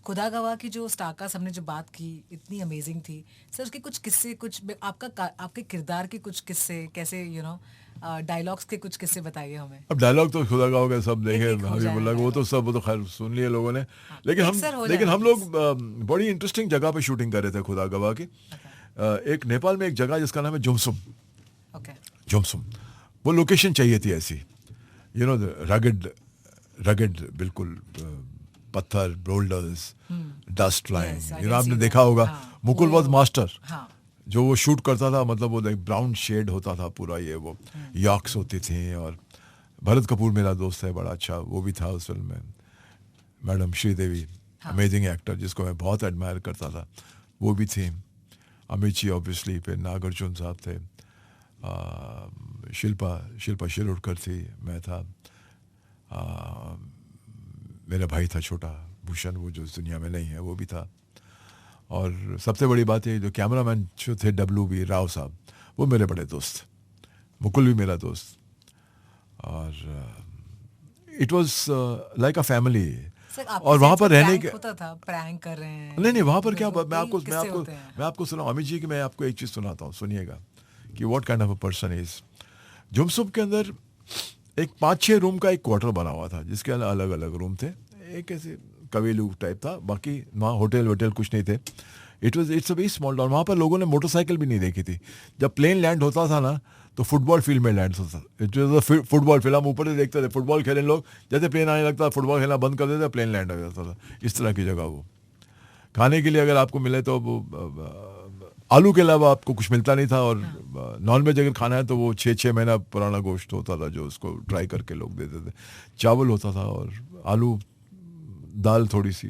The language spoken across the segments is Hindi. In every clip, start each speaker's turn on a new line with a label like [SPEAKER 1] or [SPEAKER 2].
[SPEAKER 1] खुदा गवाह की जो स्टारकास्ट हमने जो बात की इतनी अमेजिंग थी सर, उसके कुछ किस्से, कुछ आपके किरदार के कुछ किस्से कैसे, डायलॉग्स के कुछ किस्से बताइए हमें।
[SPEAKER 2] अब डायलॉग तो खुदा का हो गया, सब
[SPEAKER 1] एक
[SPEAKER 2] देखे,
[SPEAKER 1] एक हो
[SPEAKER 2] अभी
[SPEAKER 1] जाए
[SPEAKER 2] बोला वो तो
[SPEAKER 1] डायलॉग।
[SPEAKER 2] सब, वो तो खैर सुन लिए लोगों ने।
[SPEAKER 1] हाँ,
[SPEAKER 2] लेकिन
[SPEAKER 1] एक
[SPEAKER 2] हम
[SPEAKER 1] सर हो जाए
[SPEAKER 2] लेकिन
[SPEAKER 1] ना
[SPEAKER 2] हम
[SPEAKER 1] प्लीज।
[SPEAKER 2] लोग बड़ी इंटरेस्टिंग जगह पे शूटिंग कर रहे थे खुदा गवाह की।
[SPEAKER 1] ओके।
[SPEAKER 2] एक नेपाल में एक जगह जिसका नाम है जुमसुम।
[SPEAKER 1] ओके।
[SPEAKER 2] जुमसुम, वो लोकेशन चाहिए थी ऐसी, रगड, रगड बिल्कुल, पत्थर, boulders, dust
[SPEAKER 1] yes, I
[SPEAKER 2] flying,
[SPEAKER 1] can
[SPEAKER 2] आपने
[SPEAKER 1] सी
[SPEAKER 2] देखा
[SPEAKER 1] दैट।
[SPEAKER 2] होगा।
[SPEAKER 1] हाँ
[SPEAKER 2] मुकुल वॉज
[SPEAKER 1] वो।
[SPEAKER 2] मास्टर,
[SPEAKER 1] हाँ।
[SPEAKER 2] जो वो शूट करता था, मतलब वो ब्राउन शेड होता था पूरा, ये वो यॉक्स होती थी। और भरत कपूर मेरा दोस्त है बड़ा अच्छा, वो भी था उस फिल्म में। मैडम श्रीदेवी,
[SPEAKER 1] हाँ।
[SPEAKER 2] अमेजिंग एक्टर जिसको मैं बहुत एडमायर करता था, वो भी थी। अमित जी ऑब्वियसली, फिर नागार्जुन साहब थे, शिल्पा शिल्पा शिरोडकर थी, मैं था, आ, मेरा भाई था छोटा भूषण, वो जो इस दुनिया में नहीं है, वो भी था। और सबसे बड़ी बात ये, जो कैमरामैन जो थे WB राव साहब, वो मेरे बड़े दोस्त। मुकुल भी मेरा दोस्त। और it was like a family.
[SPEAKER 1] Sir, आपके
[SPEAKER 2] और वहाँ
[SPEAKER 1] सेट्स पे
[SPEAKER 2] पर रहने
[SPEAKER 1] प्रैंक
[SPEAKER 2] के,
[SPEAKER 1] होता था, प्रैंक कर रहे
[SPEAKER 2] नहीं नहीं,
[SPEAKER 1] हैं,
[SPEAKER 2] वहाँ पर क्या,
[SPEAKER 1] बिकॉज वो
[SPEAKER 2] मैं
[SPEAKER 1] कई
[SPEAKER 2] आपको मैं
[SPEAKER 1] किस्से
[SPEAKER 2] आपको
[SPEAKER 1] होते हैं।
[SPEAKER 2] मैं आपको सुनाऊँ अमित जी की, मैं आपको एक चीज़ सुनाता हूँ, सुनिएगा कि what kind of a person is. जुमसुम के अंदर एक 5-6 रूम का एक क्वार्टर बना हुआ था, जिसके अंदर अलग अलग रूम थे। एक ऐसे कवेलू टाइप था, बाकी वहाँ होटल वोटल कुछ नहीं थे। It's a very small town. वहाँ पर लोगों ने मोटरसाइकिल भी नहीं देखी थी। जब प्लेन लैंड होता था ना, तो फुटबॉल फील्ड में लैंड होता था। इट वॉज फुटबॉल फील्ड, हम ऊपर से देखते थे फुटबॉल खेलने लोग, जैसे प्लेन आने लगता, फुटबॉल खेलना बंद कर देते, प्लेन लैंड हो जाता था। इस तरह की जगह वो। खाने के लिए अगर आपको मिले तो वो आलू के अलावा आपको कुछ मिलता नहीं था। और
[SPEAKER 1] हाँ।
[SPEAKER 2] नॉन वेज अगर खाना है तो वो 6-6 महीना पुराना गोश्त होता था, जो उसको ट्राई करके लोग देते थे। चावल होता था और आलू, दाल थोड़ी सी,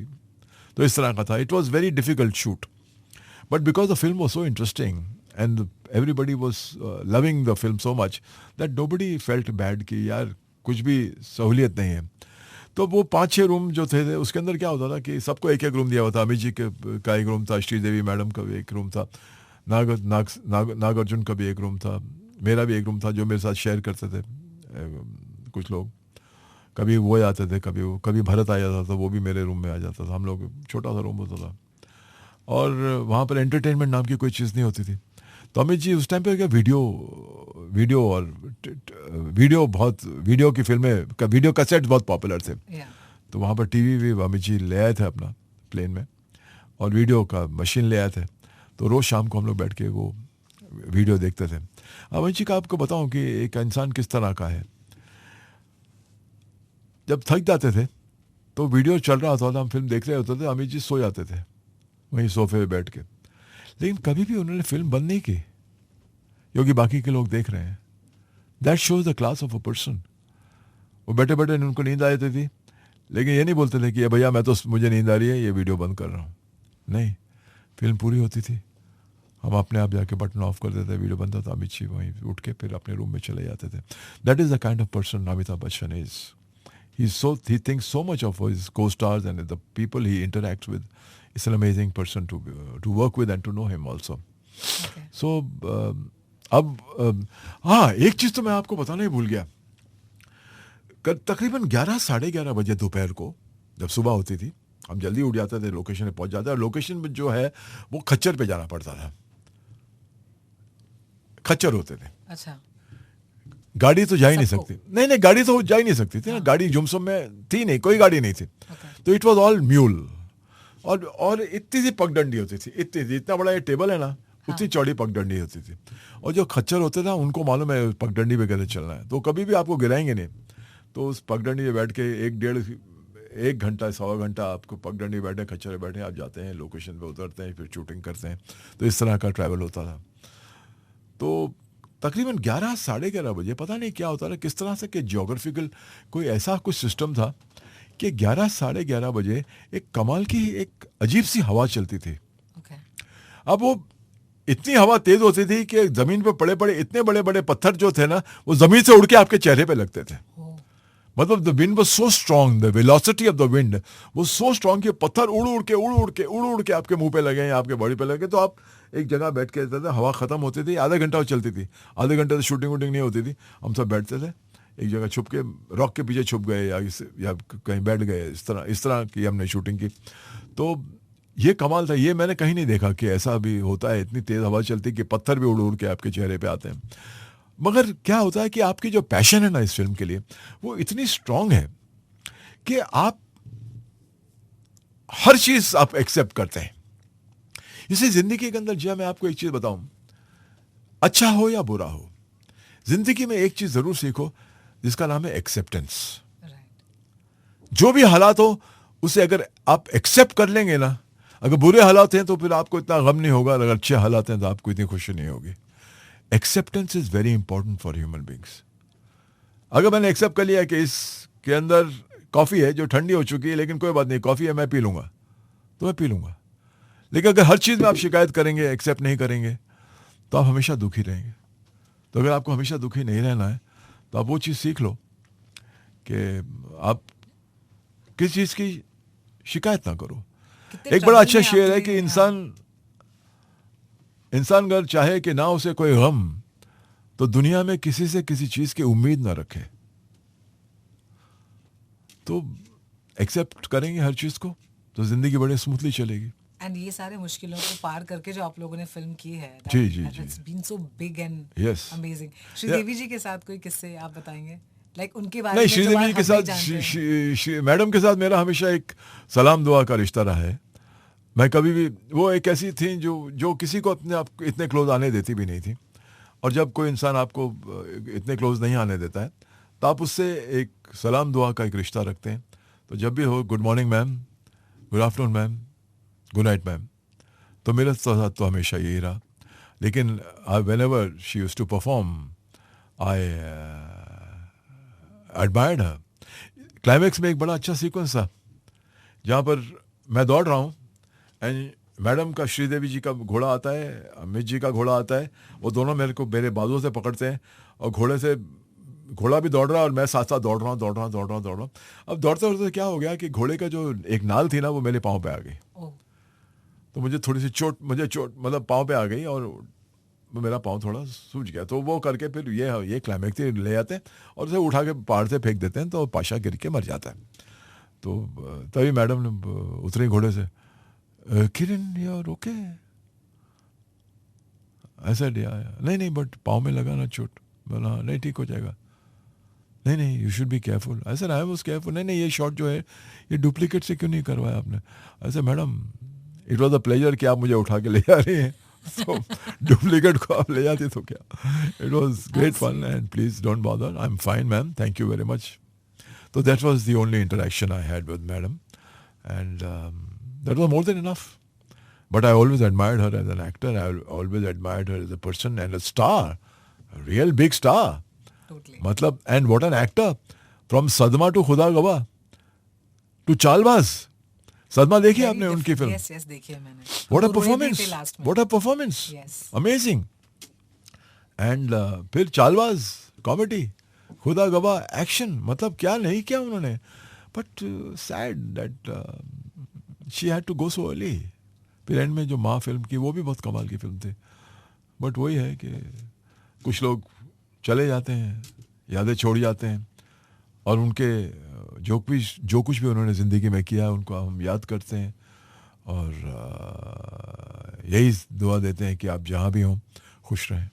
[SPEAKER 2] तो इस तरह का था। It was very difficult shoot, but because the film was so interesting and everybody was loving the film so much that nobody felt bad कि यार कुछ भी सहूलियत नहीं है। तो वो 5-6 रूम जो थे उसके अंदर क्या होता था कि सबको एक एक रूम दिया हुआ था। अमित जी का एक रूम था, श्रीदेवी मैडम का भी एक रूम था, नागार्जुन का भी एक रूम था, मेरा भी एक रूम था, जो मेरे साथ शेयर करते थे कुछ लोग। कभी वो आते थे, कभी भरत आ जाता था, वो भी मेरे रूम में आ जाता था। हम लोग, छोटा सा रूम होता था। और वहाँ पर एंटरटेनमेंट नाम की कोई चीज़ नहीं होती थी। तो अमित जी उस टाइम पे क्या, वीडियो और वीडियो की फिल्में का वीडियो कैसेट्स बहुत पॉपुलर थे।
[SPEAKER 1] या।
[SPEAKER 2] तो वहाँ पर टीवी भी अमित जी ले आए थे अपना प्लेन में, और वीडियो का मशीन ले आए थे। तो रोज़ शाम को हम लोग बैठ के वो वीडियो देखते थे। अमित जी का आपको बताऊं कि एक इंसान किस तरह का है। जब थक जाते थे तो वीडियो चल रहा होता था, हम फिल्म देख रहे होते थे, अमित जी सो जाते थे वहीं सोफे पे बैठ के। लेकिन कभी भी उन्होंने फिल्म बंद नहीं की, क्योंकि बाकी के लोग देख रहे हैं। That shows the class of a person. वो बैठे बैठे उनको नींद आ जाती थी, लेकिन ये नहीं बोलते थे कि भैया मैं तो, मुझे नींद आ रही है, ये वीडियो बंद कर रहा हूँ। नहीं, फिल्म पूरी होती थी, हम अपने आप जाके बटन ऑफ कर देते, वीडियो बंद था, अमित जी वहीं उठ के फिर अपने रूम में चले जाते थे। That is the kind of person Amitabh Bachchan is. He thinks so much of his co-stars and the people he interacts with. It's an amazing person to work with and to know him also.
[SPEAKER 1] Okay.
[SPEAKER 2] So हाँ, एक चीज तो मैं आपको बताना ही भूल गया। तकरीबन 11 साढ़े 11 बजे दोपहर को, जब सुबह होती थी, हम जल्दी उठ जाते थे, लोकेशन पे पहुंच जाते, और लोकेशन में जो है वो खच्चर पे जाना पड़ता था। खच्चर होते थे,
[SPEAKER 1] अच्छा।
[SPEAKER 2] गाड़ी तो जा ही नहीं
[SPEAKER 1] सबको।
[SPEAKER 2] सकती। नहीं नहीं, गाड़ी तो जा ही नहीं सकती थी ना,
[SPEAKER 1] हाँ।
[SPEAKER 2] गाड़ी जुमसम में थी नहीं, कोई गाड़ी नहीं थी।
[SPEAKER 1] ओके।
[SPEAKER 2] तो इट वाज ऑल म्यूल। और इतनी सी पगडंडी होती थी, इतनी सी, इतना बड़ा ये टेबल है ना,
[SPEAKER 1] हाँ।
[SPEAKER 2] उतनी चौड़ी पगडंडी होती थी। और जो खच्चर होते थे उनको मालूम है पगडंडी पे कैसे चलना है, तो कभी भी आपको गिराएंगे नहीं। तो उस पगडंडी पे बैठ के 1 घंटा 1.25 घंटा आपको पगडंडी पे बैठे, खच्चर पे बैठे, आप जाते हैं लोकेशन पे, उतरते हैं, फिर शूटिंग करते हैं। तो इस तरह का ट्रैवल होता था। तो तकरीबन 11 साढ़े 11 बजे पता नहीं क्या होता था, किस तरह से कि जियोग्राफिकल कोई ऐसा कुछ सिस्टम था कि 11 साढ़े 11 बजे एक कमाल की एक अजीब सी हवा चलती थी।
[SPEAKER 1] ओके।
[SPEAKER 2] अब वो इतनी हवा तेज होती थी कि जमीन पर पड़े पड़े इतने बड़े बड़े पत्थर जो थे ना, वो जमीन से उड़ के आपके चेहरे पे लगते थे।
[SPEAKER 1] ओ।
[SPEAKER 2] मतलब the wind was so strong, the velocity of the wind वो सो स्ट्रांग कि पत्थर उड़ उड़ के आपके मुंह पे लगे या आपके बॉडी पे लगे। तो आप एक जगह बैठ के थे, हवा खत्म होती थी, आधा घंटा वो चलती थी, आधे घंटे से शूटिंग वूटिंग नहीं होती थी। हम सब बैठते थे एक जगह, छुप के रॉक के पीछे छुप गए, या कहीं बैठ गए, इस तरह की हमने शूटिंग की। तो ये कमाल था, ये मैंने कहीं नहीं देखा कि ऐसा भी होता है, इतनी तेज हवा चलती है कि पत्थर भी उड़ उड़ के आपके चेहरे पे आते हैं। मगर क्या होता है कि आपकी जो पैशन है ना इस फिल्म के लिए, वो इतनी स्ट्रांग है कि आप हर चीज आप एक्सेप्ट करते हैं। इसे जिंदगी के अंदर, जो मैं आपको एक चीज बताऊं, अच्छा हो या बुरा हो, जिंदगी में एक चीज जरूर सीखो जिसका नाम है एक्सेप्टेंस।
[SPEAKER 1] राइट।
[SPEAKER 2] जो भी हालात हो उसे अगर आप एक्सेप्ट कर लेंगे ना, अगर बुरे हालात हैं तो फिर आपको इतना गम नहीं होगा, अगर अच्छे हालात हैं तो आपको इतनी खुशी नहीं होगी। Acceptance is very important for human beings. अगर मैंने एक्सेप्ट कर लिया कि इसके अंदर कॉफी है जो ठंडी हो चुकी है, लेकिन कोई बात नहीं, कॉफी है, मैं पी लूंगा, तो मैं पी लूंगा। लेकिन अगर हर चीज में आप शिकायत करेंगे, एक्सेप्ट नहीं करेंगे, तो आप हमेशा दुखी रहेंगे। तो अगर आपको हमेशा दुखी नहीं रहना है तो आप वो चीज सीख लो कि आप किस चीज की शिकायत ना करो।
[SPEAKER 1] कितने
[SPEAKER 2] एक बड़ा
[SPEAKER 1] ट्रबल
[SPEAKER 2] अच्छा
[SPEAKER 1] में
[SPEAKER 2] शेर है
[SPEAKER 1] आपने,
[SPEAKER 2] कि इंसान अगर चाहे कि ना उसे कोई गम, तो दुनिया में किसी से किसी चीज की उम्मीद ना रखे। तो एक्सेप्ट करेंगे हर चीज को तो जिंदगी बड़े स्मूथली चलेगी।
[SPEAKER 1] एंड ये सारे मुश्किलों को पार करके जो आप लोगों ने फिल्म की है,
[SPEAKER 2] जी जी जी,
[SPEAKER 1] it's been so big and
[SPEAKER 2] yes.
[SPEAKER 1] Amazing. Sridevi ji के साथ कोई किस्से आप बताएंगे, लाइक उनके बारे
[SPEAKER 2] नहीं,
[SPEAKER 1] में जो
[SPEAKER 2] श्रीदेवी
[SPEAKER 1] बात
[SPEAKER 2] जी के
[SPEAKER 1] हम
[SPEAKER 2] साथ,
[SPEAKER 1] नहीं जानते हैं?
[SPEAKER 2] मैडम के साथ मेरा हमेशा एक सलाम दुआ का रिश्ता रहा है। मैं कभी भी, वो एक ऐसी थी जो किसी को अपने आप इतने क्लोज आने देती भी नहीं थी। और जब कोई इंसान आपको इतने क्लोज नहीं आने देता है तो आप उससे एक सलाम दुआ का एक रिश्ता रखते हैं। तो जब भी हो, good morning ma'am, good afternoon ma'am, good night ma'am, तो मेरे साथ तो हमेशा यही रहा। लेकिन whenever she used to perform, I admired her. Climax में एक बड़ा अच्छा सीक्वेंस था जहाँ पर मैं दौड़ रहा हूँ एंड मैडम का, श्रीदेवी जी का घोड़ा आता है, अमित जी का घोड़ा आता है, वो दोनों मेरे बाजुओं से पकड़ते हैं और घोड़ा भी दौड़ रहा है और मैं साथ साथ दौड़ रहा हूँ। अब दौड़ते दौड़ते क्या हो गया कि घोड़े का जो एक नाल थी ना, वो मेरे पाँव पे आ गई।
[SPEAKER 1] ओह,
[SPEAKER 2] तो मुझे थोड़ी सी चोट मतलब पाँव पे आ गई और मेरा पाँव थोड़ा सूज गया। तो वो करके फिर ये क्लाइमैक्स ले जाते हैं और उसे उठा के पहाड़ से फेंक देते हैं, तो पाशा गिर के मर जाता है। तो तभी मैडम ने उतरी घोड़े से, किरण यार ओके, ऐसा दिया, नहीं बट पाँव में लगा ना चोट, बोला नहीं ठीक हो जाएगा, नहीं यू शुड बी केयरफुल। ऐसा आई वाज केयरफुल, नहीं ये शॉट जो है ये डुप्लीकेट से क्यों नहीं करवाया आपने? ऐसे madam it was a pleasure कि आप मुझे उठा के ले जा रही हैं, तो डुप्लीकेट को आप ले जाती तो क्या। It was great fun and please don't bother, I am fine ma'am, thank you very much. So that was the only interaction I had with madam, and that was more than enough. But I always admired her as an actor. I always admired her as a person and a star, a real big star.
[SPEAKER 1] totally.
[SPEAKER 2] मतलब, and what an actor! From Sadma to Khuda Gawah to Chalbaz. सदमा देखी आपने उनकी फिल्म?
[SPEAKER 1] Yes, yes, देखी है मैंने।
[SPEAKER 2] What a
[SPEAKER 1] वो रोए भी
[SPEAKER 2] performance!
[SPEAKER 1] थे last में।
[SPEAKER 2] What a performance!
[SPEAKER 1] Yes.
[SPEAKER 2] Amazing. And फिर चालबाज कॉमेडी, खुदा गवाह एक्शन, मतलब क्या नहीं किया उन्होंने। But sad that she had to go so early. फिर एंड में जो माँ फिल्म की, वो भी बहुत कमाल की फिल्म थी। बट वही है कि कुछ लोग चले जाते हैं, यादें छोड़ जाते हैं, और उनके जो कुछ भी उन्होंने ज़िंदगी में किया उनको हम याद करते हैं, और यही दुआ देते हैं कि आप जहाँ भी हों खुश रहें।